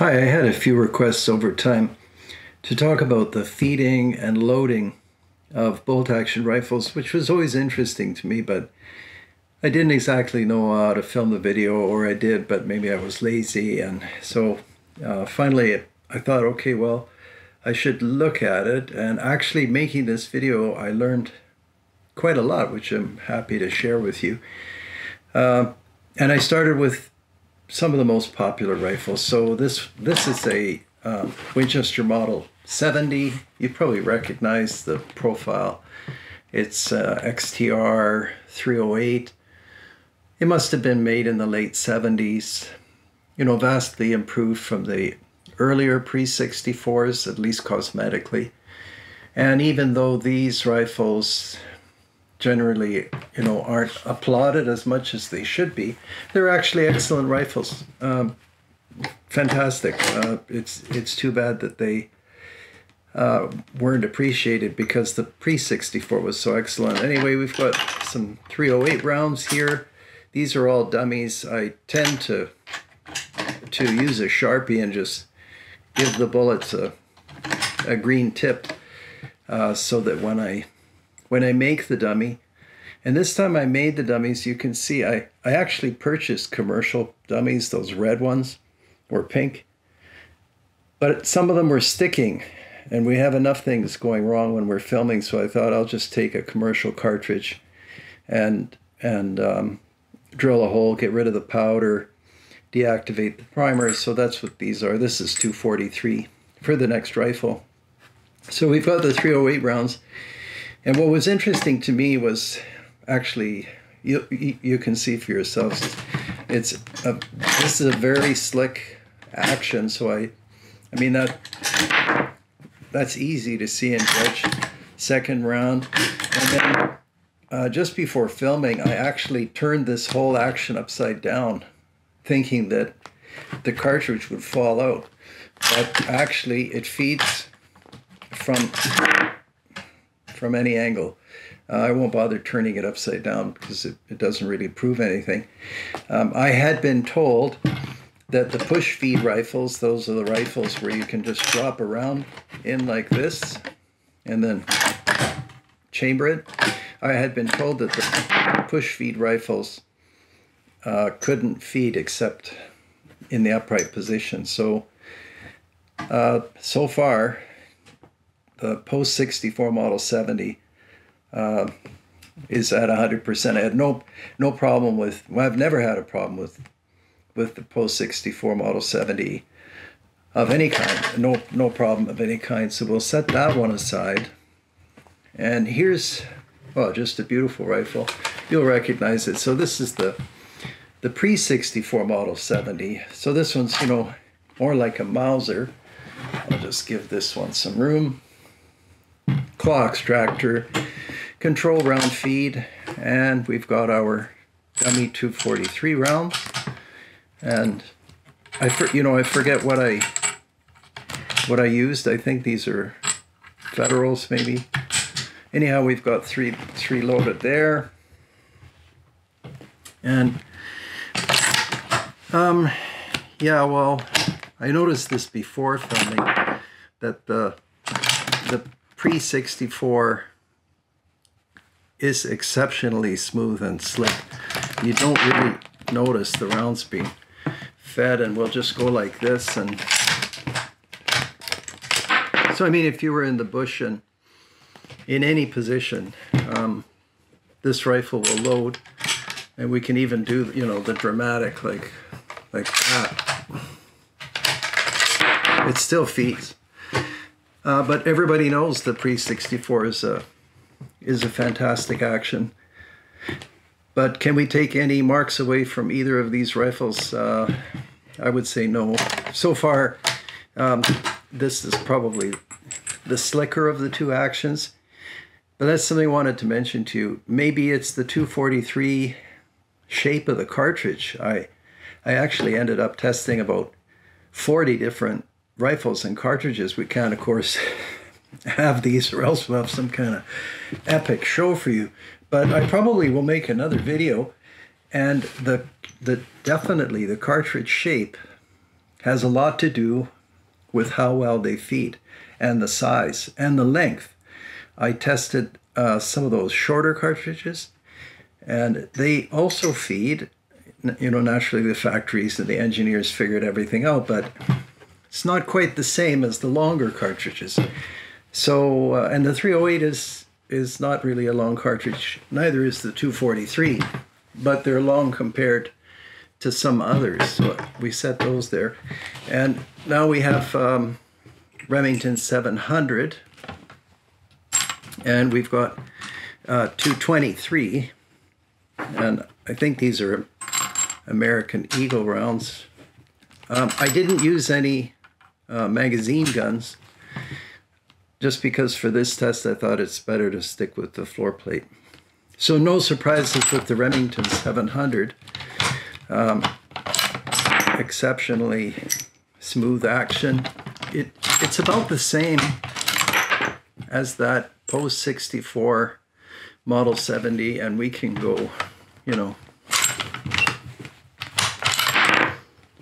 Hi, I had a few requests over time to talk about the feeding and loading of bolt-action rifles, which was always interesting to me, but I didn't exactly know how to film the video, or I did, but maybe I was lazy. And so finally I thought, okay, well, I should look at it. And actually making this video, I learned quite a lot, which I'm happy to share with you. And I started with some of the most popular rifles. So this is a Winchester Model 70. You probably recognize the profile. It's XTR 308. It must have been made in the late 70s. You know, vastly improved from the earlier pre-64s, at least cosmetically. And even though these rifles generally, you know, aren't applauded as much as they should be, they're actually excellent rifles. Fantastic. It's too bad that they weren't appreciated because the pre-64 was so excellent. Anyway, we've got some 308 rounds here. These are all dummies. I tend to use a Sharpie and just give the bullets a green tip so that when I make the dummy, and this time I made the dummies, you can see I actually purchased commercial dummies, those red ones, or pink, but some of them were sticking, and we have enough things going wrong when we're filming, so I thought I'll just take a commercial cartridge and drill a hole, get rid of the powder, deactivate the primer. So that's what these are. This is 243 for the next rifle. So we've got the 308 rounds. And what was interesting to me was actually, you can see for yourselves, this is a very slick action. So I mean that's easy to see and judge. Second round, and then just before filming, I actually turned this whole action upside down, thinking that the cartridge would fall out, but actually it feeds from any angle. I won't bother turning it upside down because it doesn't really prove anything. I had been told that the push feed rifles, those are the rifles where you can just drop around in like this and then chamber it. I had been told that the push feed rifles couldn't feed except in the upright position. So so far, the post-64 Model 70 is at 100%. I had no problem with, well, I've never had a problem with the post-64 Model 70 of any kind. No problem of any kind. So we'll set that one aside. And here's, well, just a beautiful rifle. You'll recognize it. So this is the pre-64 Model 70. So this one's, you know, more like a Mauser. I'll just give this one some room. Claw extractor, control round feed, and we've got our dummy 243 rounds. And I forget what I used. I think these are Federals, maybe. Anyhow, we've got three loaded there. And yeah, well, I noticed this before filming, that the pre-64 is exceptionally smooth and slick. You don't really notice the rounds being fed, and we'll just go like this. And so I mean, if you were in the bush and in any position, this rifle will load, and we can even do, you know, the dramatic like that. It still feeds. But everybody knows the pre-64 is a fantastic action. But can we take any marks away from either of these rifles? I would say no. So far, this is probably the slicker of the two actions. But that's something I wanted to mention to you. Maybe it's the 243 shape of the cartridge. I actually ended up testing about 40 different rifles and cartridges. We can't, of course, have these, or else we'll have some kind of epic show for you. But I probably will make another video, and definitely the cartridge shape has a lot to do with how well they feed, and the size and the length. I tested some of those shorter cartridges, and they also feed. You know, naturally the factories and the engineers figured everything out, but it's not quite the same as the longer cartridges. So, and the 308 is not really a long cartridge. Neither is the 243, but they're long compared to some others. So we set those there. And now we have Remington 700, and we've got 223, and I think these are American Eagle rounds. I didn't use any magazine guns, just because for this test I thought it's better to stick with the floor plate. So no surprises with the Remington 700. Exceptionally smooth action. It's about the same as that Post 64 Model 70, and we can go, you know.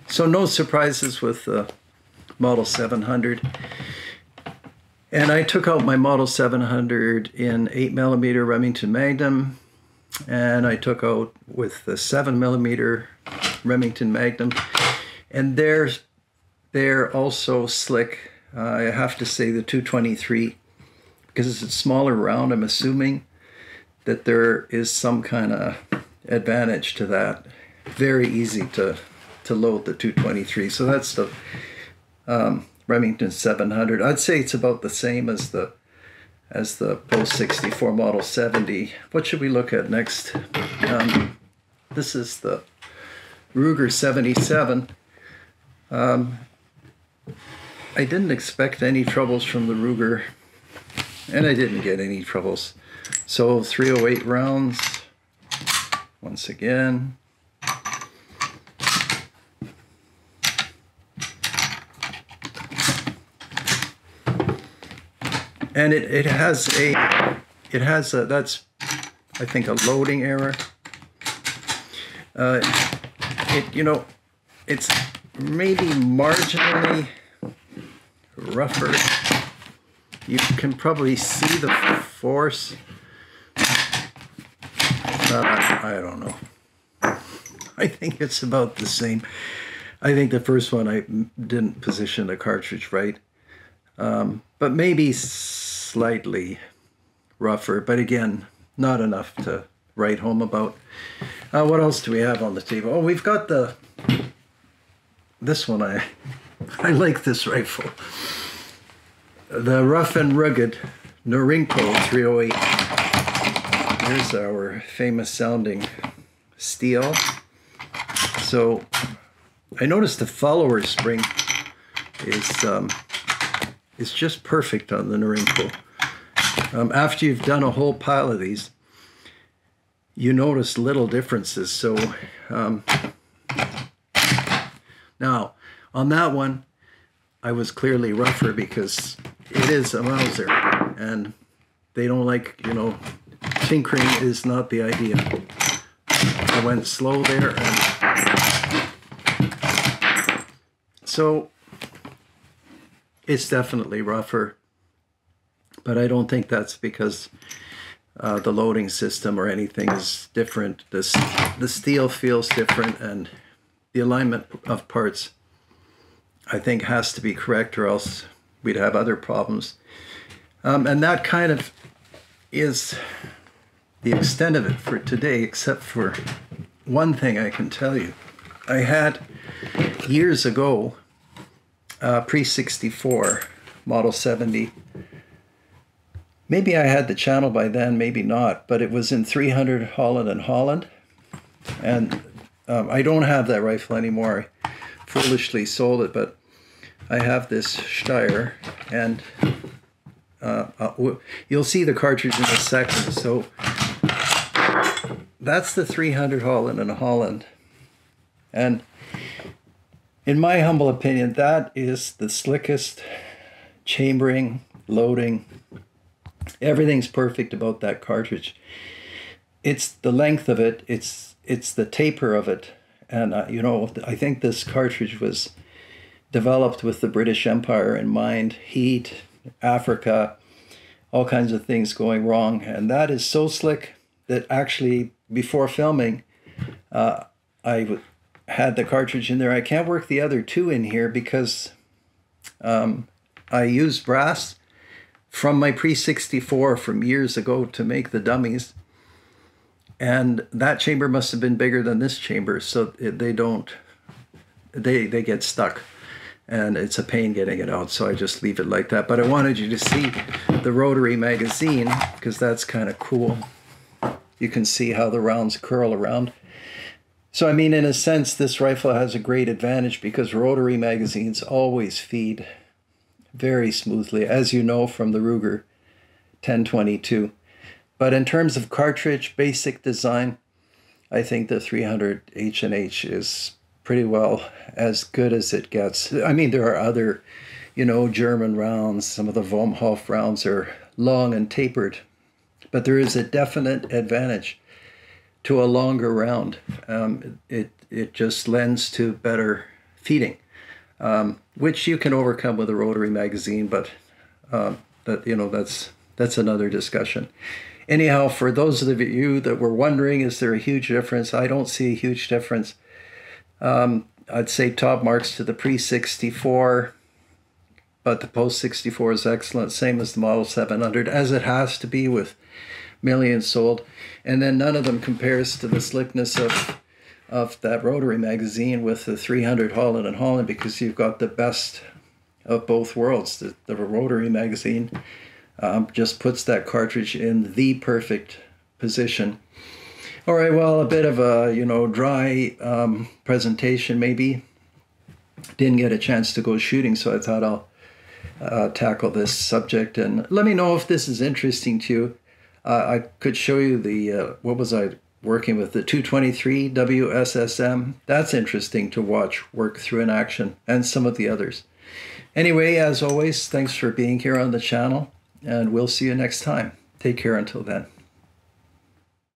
So no surprises with the Model 700. And I took out my Model 700 in 8mm Remington Magnum, and I took out with the 7mm Remington Magnum. And they're also slick. I have to say the 223, because it's a smaller round, I'm assuming that there is some kind of advantage to that. Very easy to load the 223. So that's the Remington 700. I'd say it's about the same as the Post 64 Model 70. What should we look at next? This is the Ruger 77. I didn't expect any troubles from the Ruger, and I didn't get any troubles. So 308 rounds, once again. And it has a that's, I think, a loading error. You know, it's maybe marginally rougher. You can probably see the force. I don't know. I think it's about the same. I think the first one I didn't position the cartridge right. But maybe slightly rougher, but again, not enough to write home about. What else do we have on the table? Oh, we've got this one. I like this rifle. The Rough and Rugged Norinco 308. Here's our famous sounding steel. So I noticed the follower spring is just perfect on the Norinco. After you've done a whole pile of these, you notice little differences. So now on that one, I was clearly rougher because it is a Mauser, and they don't like, you know, tinkering is not the idea. I went slow there, and so it's definitely rougher, but I don't think that's because the loading system or anything is different. The steel feels different, and the alignment of parts, I think, has to be correct, or else we'd have other problems. And that kind of is the extent of it for today, except for one thing I can tell you. I had, years ago, pre-64 Model 70. Maybe I had the channel by then, maybe not, but it was in 300 Holland and Holland. And I don't have that rifle anymore. I foolishly sold it, but I have this Steyr, and you'll see the cartridge in a second. So that's the 300 Holland and Holland. And in my humble opinion, that is the slickest chambering, loading. Everything's perfect about that cartridge. It's the length of it, it's the taper of it. And you know, I think this cartridge was developed with the British Empire in mind, heat, Africa, all kinds of things going wrong. And that is so slick that actually before filming, I had the cartridge in there. I can't work the other two in here because I used brass from my pre-64 from years ago to make the dummies. And that chamber must have been bigger than this chamber, so they get stuck. And it's a pain getting it out, so I just leave it like that. But I wanted you to see the rotary magazine, because that's kind of cool. You can see how the rounds curl around. So, I mean, in a sense, this rifle has a great advantage because rotary magazines always feed very smoothly, as you know from the Ruger 1022. But in terms of cartridge, basic design, I think the 300 H&H is pretty well as good as it gets. I mean, there are other, German rounds. Some of the Volmhof rounds are long and tapered, but there is a definite advantage to a longer round. It just lends to better feeding, which you can overcome with a rotary magazine, but that's another discussion. Anyhow, for those of you that were wondering, is there a huge difference? I don't see a huge difference. I'd say top marks to the pre-64, but the post-64 is excellent, same as the Model 700, as it has to be with millions sold. And then none of them compares to the slickness of that rotary magazine with the 300 Holland & Holland, because you've got the best of both worlds. The rotary magazine just puts that cartridge in the perfect position. All right, well, a bit of a, dry presentation maybe. Didn't get a chance to go shooting, so I thought I'll tackle this subject. And let me know if this is interesting to you. I could show you the, what was I working with? The 223 WSSM. That's interesting to watch work through in action, and some of the others. Anyway, as always, thanks for being here on the channel, and we'll see you next time. Take care until then.